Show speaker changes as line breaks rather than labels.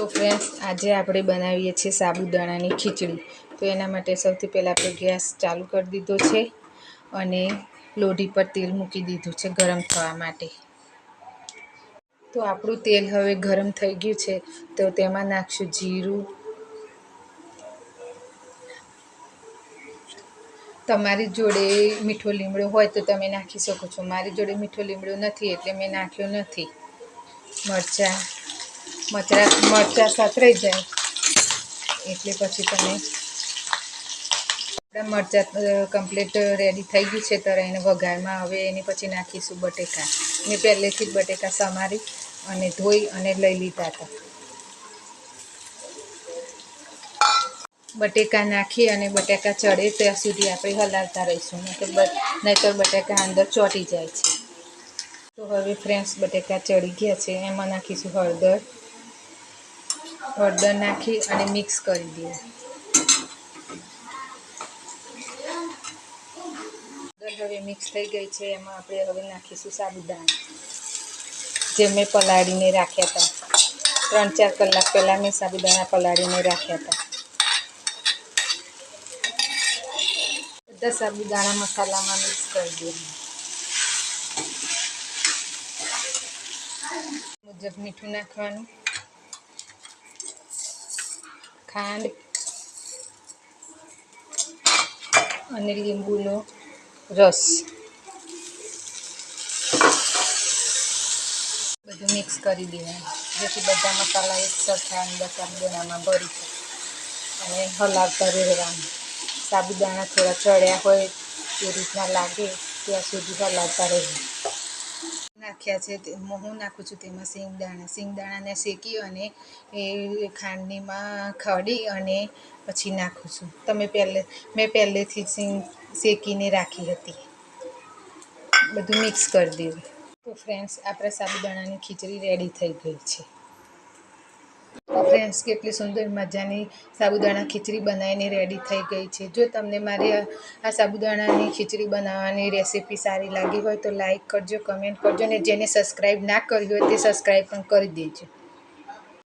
તો ફ્રેન્ડ્સ આજે આપણે બનાવીએ છીએ સાબુદાણાની ખીચડી। તો એના માટે સૌથી પહેલાં આપણે ગેસ ચાલુ કરી દીધો છે અને લોઢી પર તેલ મૂકી દીધું છે ગરમ થવા માટે। તો આપણું તેલ હવે ગરમ થઈ ગયું છે તો તેમાં નાખશું જીરું। તમારી જોડે મીઠો લીમડો હોય તો તમે નાખી શકો છો, મારી જોડે મીઠો લીમડો નથી એટલે મેં નાખ્યો નથી। મરચાં સતરાઈ જાય એટલે પછી તમે આપણા મરચાં કમ્પ્લીટ રેડી થઈ ગયું છે। તો એને વઘારમાં હવે એની પછી નાખીશું બટેકા। મેં પહેલેથી જ બટેકા સમારી અને ધોઈ અને લઈ લીધા હતા। બટેકા નાખી અને બટેકા ચડે ત્યાં સુધી આપણે હલાવતા રહીશું, નહીંતર બટેકા અંદર ચોંટી જાય છે। તો હવે ફ્રેન્ડ્સ બટેકા ચડી ગયા છે, એમાં નાખીશું હળદર નાખી અને મિક્સ કરી દઈએ। હવે મિક્સ થઈ ગઈ છે, એમાં આપણે હવે નાખીશું સાબુદાણા જે મેં પલાળીને રાખ્યા હતા। 3-4 કલાક પહેલાં મેં સાબુદાણા પલાળીને રાખ્યા હતા। બધા સાબુદાણા મસાલામાં મિક્સ કરી દઈએ। મુજબ મીઠું નાખવાનું, ખાંડ અને લીંબુનો રસ બધું મિક્સ કરી દેવાનું, જેથી બધા મસાલા એક સરખા અંદર સાબુદાણામાં ભરી જાય અને હલાવતા રહેવાનું। સાબુદાણા થોડા ચડ્યા હોય એ રીતના લાગે ત્યાં સુધી હલાવતા રહેવું। નાખ્યા છે હું નાખું છું તેમાં સિંગદાણાને શેકી અને એ ખાંડનીમાં ખડી અને પછી નાખું છું। મેં પહેલેથી જ શેકીને રાખી હતી। બધું મિક્સ કરી દેવું। તો ફ્રેન્ડ્સ આપણા સાબુદાણાની ખીચડી રેડી થઈ ગઈ છે। ફ્રેન્ડ્સ કેટલી સુંદર મજાની સાબુદાણા ખીચડી બનાવીને રેડી થઈ ગઈ છે। જો તમને મારી આ સાબુદાણાની ખીચડી બનાવવાની રેસીપી સારી લાગી હોય તો લાઈક કરજો, કમેન્ટ કરજો, અને જેને સબસ્ક્રાઈબ ના કરી હોય તે સબસ્ક્રાઈબ પણ કરી દેજો।